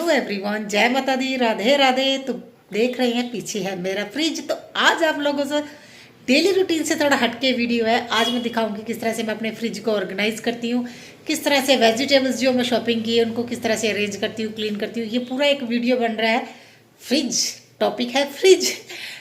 Everyone, जय माता दी, राधे राधे। तो देख रहे हैं पीछे है मेरा फ्रिज। तो आज आप लोगों से डेली रूटीन से थोड़ा हटके वीडियो है। आज मैं दिखाऊंगी किस तरह से मैं अपने फ्रिज को ऑर्गेनाइज करती हूँ, किस तरह से वेजिटेबल्स जो मैं शॉपिंग की है उनको किस तरह से अरेंज करती हूँ, क्लीन करती हूँ। ये पूरा एक वीडियो बन रहा है। फ्रिज टॉपिक है, फ्रिज।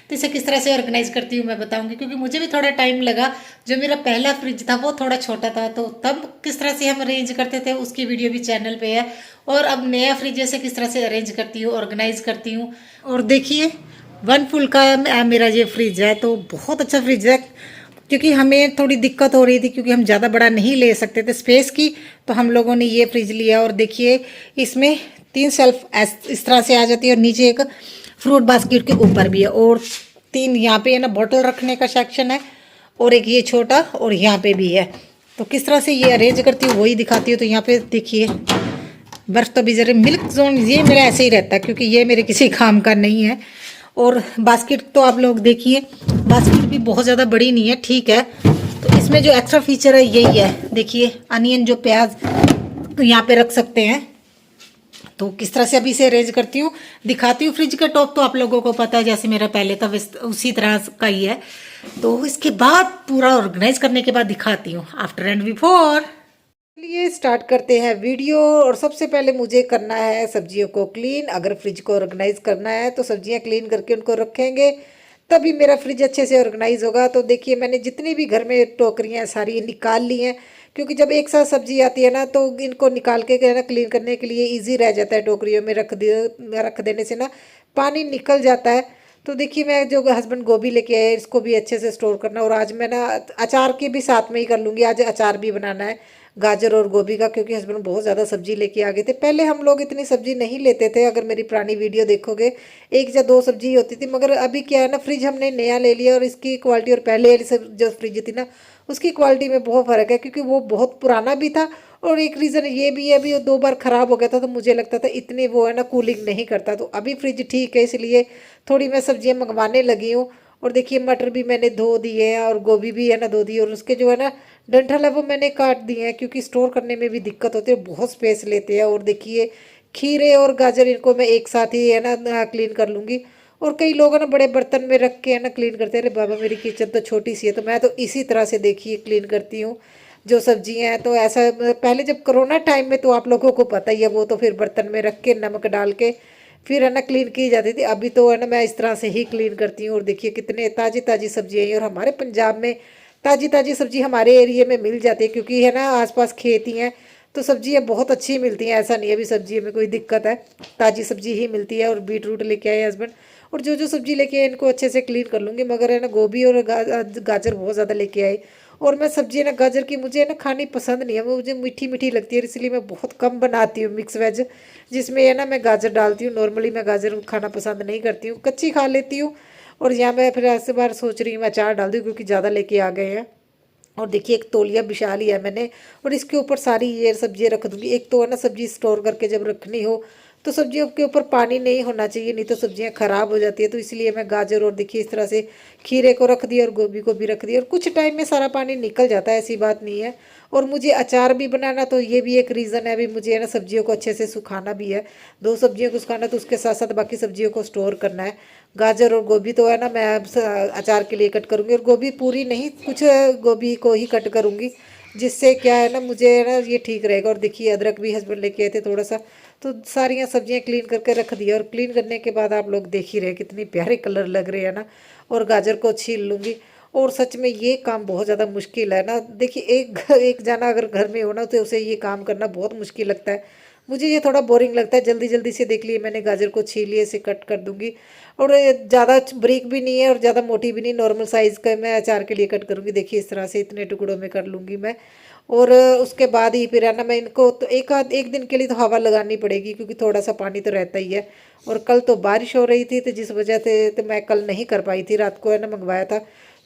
तो इसे किस तरह से ऑर्गेनाइज करती हूँ मैं बताऊंगी, क्योंकि मुझे भी थोड़ा टाइम लगा। जो मेरा पहला फ्रिज था वो थोड़ा छोटा था, तो तब किस तरह से हम अरेंज करते थे उसकी वीडियो भी चैनल पे है। और अब नया फ्रिज से किस तरह से अरेंज करती हूँ, ऑर्गेनाइज करती हूँ। और देखिए, वन फुल का मेरा ये फ्रिज है, तो बहुत अच्छा फ्रिज है। क्योंकि हमें थोड़ी दिक्कत हो रही थी, क्योंकि हम ज़्यादा बड़ा नहीं ले सकते थे स्पेस की, तो हम लोगों ने ये फ्रिज लिया। और देखिए, इसमें 3 शेल्फ इस तरह से आ जाती है, और नीचे एक फ्रूट बास्केट के ऊपर भी है, और 3 यहाँ पे है ना बॉटल रखने का सेक्शन है, और एक ये छोटा, और यहाँ पे भी है। तो किस तरह से ये अरेंज करती हूँ वही दिखाती हूँ। तो यहाँ पे देखिए, बर्फ़ तो भी जरे मिल्क जोन ये मेरा ऐसे ही रहता है, क्योंकि ये मेरे किसी काम का नहीं है। और बास्केट तो आप लोग देखिए, बास्केट भी बहुत ज़्यादा बड़ी नहीं है, ठीक है। तो इसमें जो एक्स्ट्रा फीचर है यही है, देखिए अनियन जो प्याज तो यहाँ पे रख सकते हैं। तो किस तरह से अभी इसे अरेंज करती हूँ दिखाती हूँ। फ्रिज का टॉप तो आप लोगों को पता है, जैसे मेरा पहले था उसी तरह का ही है। तो इसके बाद पूरा ऑर्गेनाइज करने के बाद दिखाती हूँ आफ्टर एंड बिफोर। चलिए स्टार्ट करते हैं वीडियो। और सबसे पहले मुझे करना है सब्जियों को क्लीन। अगर फ्रिज को ऑर्गेनाइज करना है तो सब्जियां क्लीन करके उनको रखेंगे, तभी मेरा फ्रिज अच्छे से ऑर्गेनाइज होगा। तो देखिए, मैंने जितनी भी घर में टोकरियां सारी निकाल ली हैं, क्योंकि जब एक साथ सब्जी आती है ना, तो इनको निकाल के ना क्लीन करने के लिए ईजी रह जाता है। टोकरियों में रख देने से ना पानी निकल जाता है। तो देखिए, मैं जो हस्बैंड गोभी लेके आए, इसको भी अच्छे से स्टोर करना। और आज मैं ना अचार की भी साथ में ही कर लूँगी। आज अचार भी बनाना है गाजर और गोभी का, क्योंकि हस्बैंड बहुत ज़्यादा सब्जी लेके आ गए थे। पहले हम लोग इतनी सब्जी नहीं लेते थे, अगर मेरी पुरानी वीडियो देखोगे 1 या 2 सब्जी होती थी। मगर अभी क्या है ना, फ्रिज हमने नया ले लिया, और इसकी क्वालिटी और पहले वाली जो फ्रिज थी ना, उसकी क्वालिटी में बहुत फ़र्क है। क्योंकि वो बहुत पुराना भी था, और एक रीज़न ये भी है, अभी 2 बार ख़राब हो गया था, तो मुझे लगता था इतने वो है ना कूलिंग नहीं करता। तो अभी फ्रिज ठीक है, इसलिए थोड़ी मैं सब्जियाँ मंगवाने लगी हूँ। और देखिए, मटर भी मैंने धो दिए हैं, और गोभी भी है ना धो दी है, और उसके जो है ना डंठल है वो मैंने काट दिए हैं, क्योंकि स्टोर करने में भी दिक्कत होती है, बहुत स्पेस लेते हैं। और देखिए, खीरे और गाजर इनको मैं एक साथ ही है ना क्लीन कर लूँगी। और कई लोग है ना बड़े बर्तन में रख के है ना क्लीन करते हैं। अरे बाबा, मेरी किचन तो छोटी सी है, तो मैं तो इसी तरह से देखिए क्लीन करती हूँ जो सब्जियाँ हैं। तो ऐसा पहले जब कोरोना टाइम में, तो आप लोगों को पता ही है, वो तो फिर बर्तन में रख के नमक डाल के फिर है ना क्लीन की जाती थी। अभी तो है ना मैं इस तरह से ही क्लीन करती हूँ। और देखिए, कितने ताज़ी ताज़ी सब्जियाँ हैं। और हमारे पंजाब में ताज़ी ताज़ी सब्जी हमारे एरिए में मिल जाती है, क्योंकि है ना आसपास खेत ही हैं, तो सब्जियाँ बहुत अच्छी मिलती हैं। ऐसा नहीं है अभी सब्जी में कोई दिक्कत है, ताज़ी सब्जी ही मिलती है। और बीट रूट लेके आए हस्बैंड, और जो जो सब्जी लेके आए इनको अच्छे से क्लीन कर लूँगी। मगर है ना गोभी और गाजर बहुत ज़्यादा लेके आए। और मैं सब्जी है ना गाजर की मुझे है ना खानी पसंद नहीं है, वो मुझे मीठी मीठी लगती है, इसलिए मैं बहुत कम बनाती हूँ मिक्स वेज, जिसमें है ना मैं गाजर डालती हूँ। नॉर्मली मैं गाजर खाना पसंद नहीं करती हूँ, कच्ची खा लेती हूँ। और यहाँ मैं फिर ऐसे बार सोच रही हूँ मैं अचार डाल दूँ, क्योंकि ज़्यादा लेके आ गए हैं। और देखिए, एक तौलिया बिछा लिया मैंने, और इसके ऊपर सारी ये सब्जियां रख दूंगी। एक तो है ना सब्जी स्टोर करके जब रखनी हो, तो सब्जियों के ऊपर पानी नहीं होना चाहिए, नहीं तो सब्जियां खराब हो जाती है। तो इसलिए मैं गाजर और देखिए इस तरह से खीरे को रख दिया, और गोभी को भी रख दिया, और कुछ टाइम में सारा पानी निकल जाता है, ऐसी बात नहीं है। और मुझे अचार भी बनाना, तो ये भी एक रीज़न है। अभी मुझे है ना सब्जियों को अच्छे से सुखाना भी है, 2 सब्जियों को सुखाना, तो उसके साथ साथ बाकी सब्जियों को स्टोर करना है। गाजर और गोभी तो है ना मैं अचार के लिए कट करूँगी, और गोभी पूरी नहीं, कुछ गोभी को ही कट करूँगी, जिससे क्या है ना मुझे है ना ये ठीक रहेगा। और देखिए, अदरक भी हस्बैंड लेके आए थे थोड़ा सा, तो सारियाँ सब्जियाँ क्लीन करके रख दिया। और क्लीन करने के बाद आप लोग देख ही रहे कितनी प्यारे कलर लग रहे हैं ना। और गाजर को छील लूँगी। और सच में ये काम बहुत ज़्यादा मुश्किल है ना। देखिए, एक जना अगर घर में हो ना, तो उसे ये काम करना बहुत मुश्किल लगता है। मुझे ये थोड़ा बोरिंग लगता है। जल्दी जल्दी से देख लिए मैंने गाजर को छील लिए, इसे कट कर दूंगी। और ज़्यादा बारीक भी नहीं है और ज़्यादा मोटी भी नहीं, नॉर्मल साइज़ का मैं अचार के लिए कट करूँगी। देखिए इस तरह से इतने टुकड़ों में कर लूँगी मैं। और उसके बाद ही फिर है ना, मैं इनको तो एक दिन के लिए तो हवा लगानी पड़ेगी, क्योंकि थोड़ा सा पानी तो रहता ही है। और कल तो बारिश हो रही थी, तो जिस वजह से तो मैं कल नहीं कर पाई थी, रात को है ना मंगवाया था।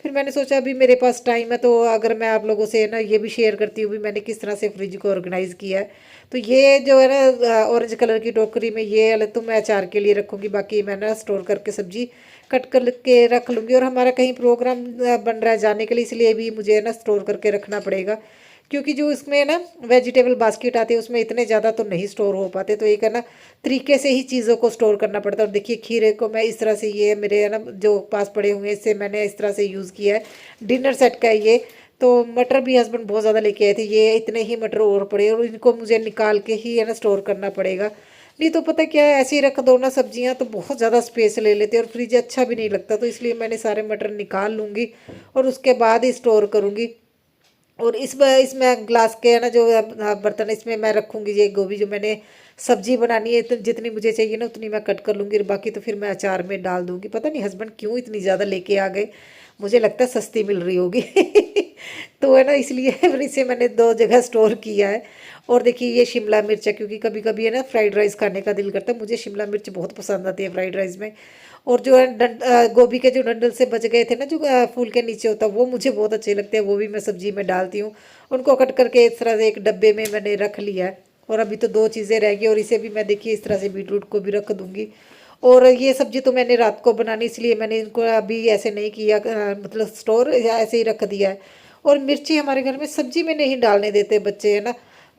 फिर मैंने सोचा अभी मेरे पास टाइम है, तो अगर मैं आप लोगों से है ना ये भी शेयर करती हूँ भी मैंने किस तरह से फ्रिज को ऑर्गेनाइज़ किया है। तो ये जो है ना ऑरेंज कलर की टोकरी में ये वाले तो मैं अचार के लिए रखूँगी, बाकी मैं ना स्टोर करके सब्जी कट कर के रख लूँगी। और हमारा कहीं प्रोग्राम बन रहा है जाने के लिए, इसलिए भी मुझे ना स्टोर करके रखना पड़ेगा, क्योंकि जो इसमें ना वेजिटेबल बास्केट आती है उसमें इतने ज़्यादा तो नहीं स्टोर हो पाते। तो एक है ना तरीके से ही चीज़ों को स्टोर करना पड़ता है। और देखिए खीरे को मैं इस तरह से, ये मेरे है ना जो पास पड़े हुए हैं, इससे मैंने इस तरह से यूज़ किया है। डिनर सेट का है ये। तो मटर भी हस्बैंड बहुत ज़्यादा लेके आए थे, ये इतने ही मटर और पड़े, और इनको मुझे निकाल के ही है ना स्टोर करना पड़ेगा। नहीं तो पता क्या है, ऐसे ही रख दो ना सब्जियां तो बहुत ज़्यादा स्पेस ले लेते हैं और फ्रिज अच्छा भी नहीं लगता। तो इसलिए मैंने सारे मटर निकाल लूँगी और उसके बाद ही स्टोर करूँगी। और इसमें ग्लास के है ना जो बर्तन, इसमें मैं रखूँगी ये गोभी, जो मैंने सब्जी बनानी है तो जितनी मुझे चाहिए ना उतनी मैं कट कर लूँगी, और बाकी तो फिर मैं अचार में डाल दूँगी। पता नहीं हस्बैंड क्यों इतनी ज़्यादा लेके आ गए, मुझे लगता है सस्ती मिल रही होगी तो है ना, इसलिए फिर इसे मैंने दो जगह स्टोर किया है। और देखिए ये शिमला मिर्च है, क्योंकि कभी कभी है ना फ्राइड राइस खाने का दिल करता है, मुझे शिमला मिर्च बहुत पसंद आती है फ्राइड राइस में। और जो है गोभी के जो डंडल से बच गए थे ना, जो फूल के नीचे होता है, वो मुझे बहुत अच्छे लगते हैं, वो भी मैं सब्जी में डालती हूँ। उनको कट करके इस तरह से एक डब्बे में मैंने रख लिया है। और अभी तो दो चीज़ें रह गई, और इसे भी मैं देखिए इस तरह से बीटरूट को भी रख दूँगी। और ये सब्जी तो मैंने रात को बनानी, इसलिए मैंने इनको अभी ऐसे नहीं किया, मतलब स्टोर या ऐसे ही रख दिया है। और मिर्ची हमारे घर में सब्जी में नहीं डालने देते बच्चे, है ना।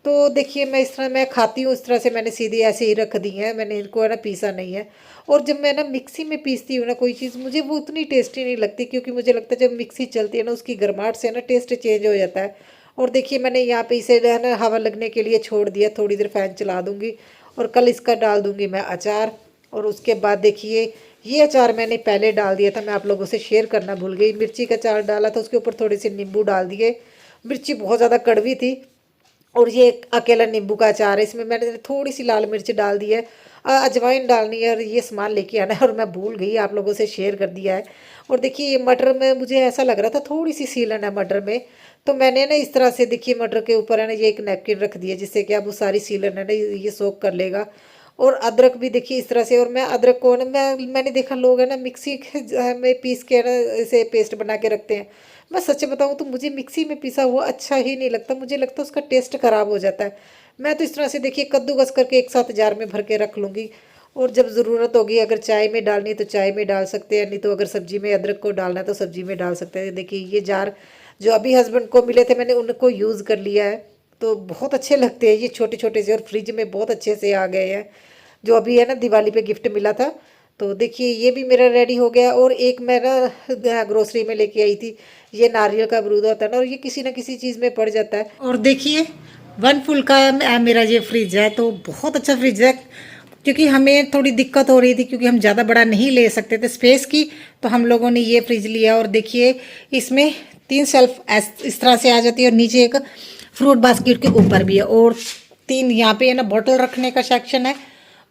तो देखिए मैं इस तरह मैं खाती हूँ, इस तरह से मैंने सीधी ऐसे ही रख दी है, मैंने इनको है ना पीसा नहीं है। और जब मैं ना मिक्सी में पीसती हूँ ना कोई चीज़, मुझे वो उतनी टेस्टी नहीं लगती, क्योंकि मुझे लगता है जब मिक्सी चलती है ना उसकी गर्माहट से ना टेस्ट चेंज हो जाता है। और देखिए मैंने यहाँ पे इसे है ना हवा लगने के लिए छोड़ दिया, थोड़ी देर फैन चला दूँगी। और कल इसका डाल दूँगी मैं अचार। और उसके बाद देखिए ये अचार मैंने पहले डाल दिया था, मैं आप लोगों से शेयर करना भूल गई। मिर्ची का अचार डाला था, उसके ऊपर थोड़े से नींबू डाल दिए, मिर्ची बहुत ज़्यादा कड़वी थी। और ये अकेला नींबू का अचार है, इसमें मैंने थोड़ी सी लाल मिर्च डाल दी है, अजवाइन डालनी है, और ये सामान लेके आना है, और मैं भूल गई आप लोगों से शेयर कर दिया है। और देखिए ये मटर में मुझे ऐसा लग रहा था थोड़ी सी सीलन है मटर में, तो मैंने ना इस तरह से देखिए मटर के ऊपर है ना ये एक नैपकिन रख दिया, जिससे कि अब वो सारी सीलन है ना ये सोख कर लेगा। और अदरक भी देखिए इस तरह से, और मैं अदरक को ना मैंने देखा लोग है ना मिक्सी में पीस के है ना इसे पेस्ट बना के रखते हैं। मैं सच बताऊं तो मुझे मिक्सी में पिसा हुआ अच्छा ही नहीं लगता, मुझे लगता है उसका टेस्ट खराब हो जाता है। मैं तो इस तरह से देखिए कद्दूकस करके एक साथ जार में भर के रख लूँगी। और जब ज़रूरत होगी, अगर चाय में डालनी है तो चाय में डाल सकते हैं, नहीं तो अगर सब्जी में अदरक को डालना है तो सब्जी में डाल सकते हैं। देखिए ये जार जो अभी हस्बैंड को मिले थे, मैंने उनको यूज़ कर लिया है, तो बहुत अच्छे लगते हैं ये छोटे छोटे से, और फ्रिज में बहुत अच्छे से आ गए हैं, जो अभी है ना दिवाली पे गिफ्ट मिला था। तो देखिए ये भी मेरा रेडी हो गया। और एक मैं ना ग्रोसरी में लेके आई थी, ये नारियल का अमरूद होता है ना, और ये किसी ना किसी चीज़ में पड़ जाता है। और देखिए 1 फुल का मेरा ये फ्रिज है, तो बहुत अच्छा फ्रिज है, क्योंकि हमें थोड़ी दिक्कत हो रही थी, क्योंकि हम ज़्यादा बड़ा नहीं ले सकते थे स्पेस की, तो हम लोगों ने ये फ्रिज लिया। और देखिए इसमें 3 शेल्फ इस तरह से आ जाती है, और नीचे एक फ्रूट बास्केट के ऊपर भी है, और 3 यहाँ पे है ना बॉटल रखने का सेक्शन है,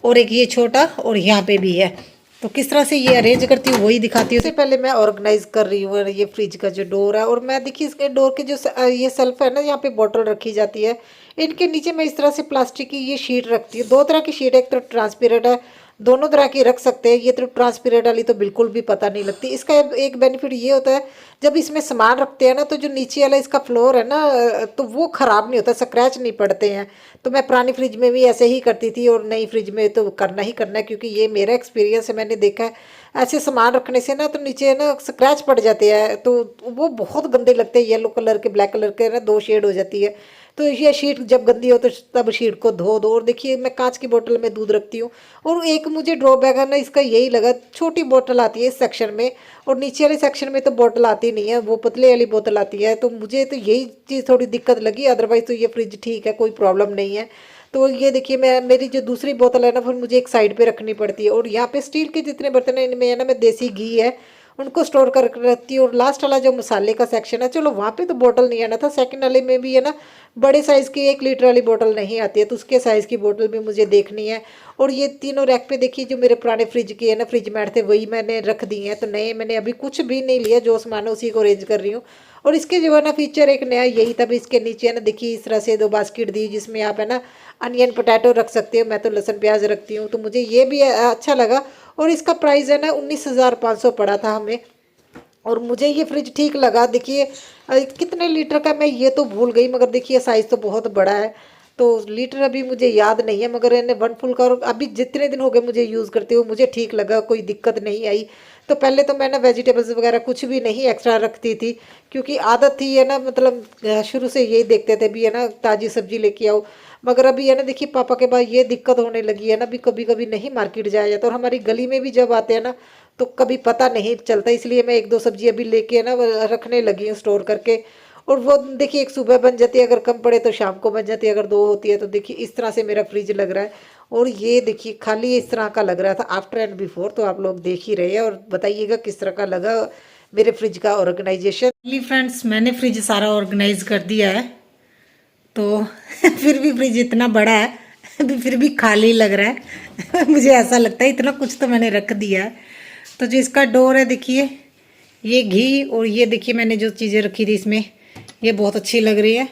और एक ये छोटा, और यहाँ पे भी है। तो किस तरह से ये अरेंज करती हूँ वही दिखाती हूँ। सबसे पहले मैं ऑर्गेनाइज कर रही हूँ ये फ्रिज का जो डोर है, और मैं देखिए इसके डोर के जो ये सेल्फ है ना, यहाँ पे बॉटल रखी जाती है, इनके नीचे मैं इस तरह से प्लास्टिक की ये शीट रखती हूँ। 2 तरह की शीट है, एक तो ट्रांसपेरेंट है, दोनों तरह की रख सकते हैं। ये तो ट्रांसपेरेंट वाली तो बिल्कुल भी पता नहीं लगती। इसका एक बेनिफिट ये होता है, जब इसमें सामान रखते हैं ना, तो जो नीचे वाला इसका फ्लोर है ना, तो वो ख़राब नहीं होता, स्क्रैच नहीं पड़ते हैं। तो मैं पुरानी फ्रिज में भी ऐसे ही करती थी, और नई फ्रिज में तो करना ही करना है, क्योंकि ये मेरा एक्सपीरियंस है, मैंने देखा है ऐसे सामान रखने से ना तो नीचे ना स्क्रैच पड़ जाते हैं, तो वो बहुत गंदे लगते हैं। येलो कलर के ब्लैक कलर के ना 2 शेड हो जाती है। तो ये शीट जब गंदी हो तो तब शीट को धो दो। और देखिए मैं कांच की बोतल में दूध रखती हूँ। और एक मुझे ड्रॉबैक है ना इसका यही लगा, छोटी बोतल आती है इस सेक्शन में, और नीचे वाले सेक्शन में तो बोतल आती नहीं है, वो पतले वाली बोतल आती है। तो मुझे तो यही चीज़ थोड़ी दिक्कत लगी, अदरवाइज़ तो ये फ्रिज ठीक है, कोई प्रॉब्लम नहीं है। तो ये देखिए मैं मेरी जो दूसरी बोतल है ना, फिर मुझे एक साइड पे रखनी पड़ती है। और यहाँ पे स्टील के जितने बर्तन हैं इनमें है ना मैं देसी घी है, उनको स्टोर कर रखती हूँ। और लास्ट वाला जो मसाले का सेक्शन है, चलो वहाँ पे तो बोतल नहीं आना था, सेकंड वाले में भी है ना बड़े साइज़ की 1 लीटर वाली बोतल नहीं आती है, तो उसके साइज़ की बोतल भी मुझे देखनी है। और ये तीनों रैक पे देखिए जो मेरे पुराने फ्रिज की है ना, फ्रिज मैट थे वही मैंने रख दिए हैं, तो नए मैंने अभी कुछ भी नहीं लिया, जो सामान है उसी को अरेंज कर रही हूँ। और इसके जो है ना फीचर एक नया यही था भी, इसके नीचे है ना देखिए इस तरह से 2 बास्केट दी, जिसमें आप है ना अनियन पोटैटो रख सकते हो, मैं तो लहसुन प्याज रखती हूँ, तो मुझे ये भी अच्छा लगा। और इसका प्राइस है ना 19,500 पड़ा था हमें, और मुझे ये फ्रिज ठीक लगा। देखिए कितने लीटर का मैं ये तो भूल गई, मगर देखिए साइज़ तो बहुत बड़ा है, तो लीटर अभी मुझे याद नहीं है, मगर इन्हें 1 फुल का, और अभी जितने दिन हो गए मुझे यूज़ करते हुए मुझे ठीक लगा, कोई दिक्कत नहीं आई। तो पहले तो मैं ना वेजिटेबल्स वगैरह कुछ भी नहीं एक्स्ट्रा रखती थी, क्योंकि आदत थी है ना, मतलब शुरू से यही देखते थे भी है ना ताज़ी सब्जी लेके आओ। मगर अभी है ना देखिए पापा के बाद ये दिक्कत होने लगी है ना, भी कभी कभी नहीं मार्केट जाया जाता, और हमारी गली में भी जब आते हैं ना तो कभी पता नहीं चलता, इसलिए मैं 1-2 सब्जी अभी लेके है ना रखने लगी हूँ स्टोर करके। और वो देखिए एक सुबह बन जाती है, अगर कम पड़े तो शाम को बन जाती है, अगर 2 होती है तो देखिए इस तरह से मेरा फ्रिज लग रहा है। और ये देखिए खाली इस तरह का लग रहा था आफ्टर एंड बिफोर, तो आप लोग देख ही रहे हैं, और बताइएगा किस तरह का लगा मेरे फ्रिज का ऑर्गेनाइजेशन। फ्रेंड्स मैंने फ्रिज सारा ऑर्गेनाइज कर दिया है, तो फिर भी फ्रिज इतना बड़ा है फिर भी खाली लग रहा है मुझे ऐसा लगता है इतना कुछ तो मैंने रख दिया है। तो जो इसका डोर है देखिए, ये घी, और ये देखिए मैंने जो चीज़ें रखी थी इसमें, ये बहुत अच्छी लग रही है।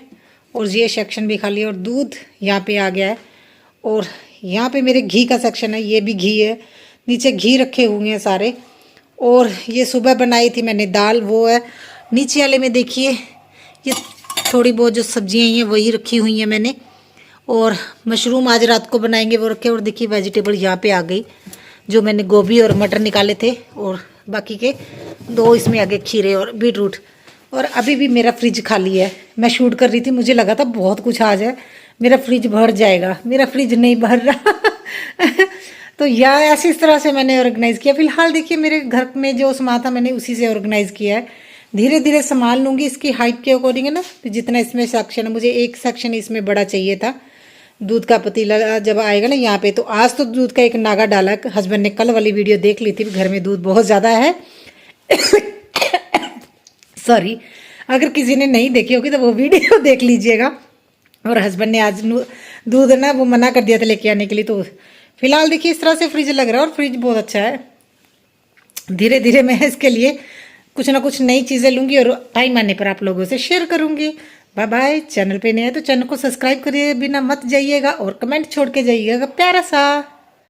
और ये सेक्शन भी खाली है, और दूध यहाँ पे आ गया है, और यहाँ पे मेरे घी का सेक्शन है, ये भी घी है, नीचे घी रखे हुए हैं सारे। और ये सुबह बनाई थी मैंने दाल, वो है नीचे वाले में देखिए, ये थोड़ी बहुत जो सब्जियाँ हैं वही रखी हुई हैं मैंने। और मशरूम आज रात को बनाएंगे वो रखे, और देखिए वेजिटेबल यहाँ पे आ गई, जो मैंने गोभी और मटर निकाले थे, और बाकी के 2 इसमें आगे खीरे और बीटरूट। और अभी भी मेरा फ्रिज खाली है, मैं शूट कर रही थी, मुझे लगा था बहुत कुछ आ जाए, मेरा फ्रिज भर जाएगा, मेरा फ्रिज नहीं भर रहा तो यह ऐसी इस तरह से मैंने ऑर्गेनाइज़ किया। फिलहाल देखिए मेरे घर में जो सामान था मैंने उसी से ऑर्गेनाइज़ किया है, धीरे धीरे संभाल लूँगी इसकी हाइट के अकॉर्डिंग है ना, तो जितना इसमें सेक्शन है, मुझे एक सेक्शन इसमें बड़ा चाहिए था। दूध का पतीला जब आएगा ना यहाँ पे, तो आज तो दूध का एक नागा डाला, हस्बैंड ने कल वाली वीडियो देख ली थी, घर में दूध बहुत ज़्यादा है सॉरी, अगर किसी ने नहीं देखी होगी तो वो वीडियो देख लीजिएगा। और हस्बैंड ने आज दूध ना वो मना कर दिया था लेके आने के लिए। तो फिलहाल देखिए इस तरह से फ्रिज लग रहा है, और फ्रिज बहुत अच्छा है। धीरे धीरे मैं इसके लिए कुछ ना कुछ नई चीज़ें लूँगी, और टाइम आने पर आप लोगों से शेयर करूँगी। Bye bye. चैनल पे नए हैं तो चैनल को सब्सक्राइब करिए बिना मत जाइएगा, और कमेंट छोड़ के जाइएगा प्यारा सा।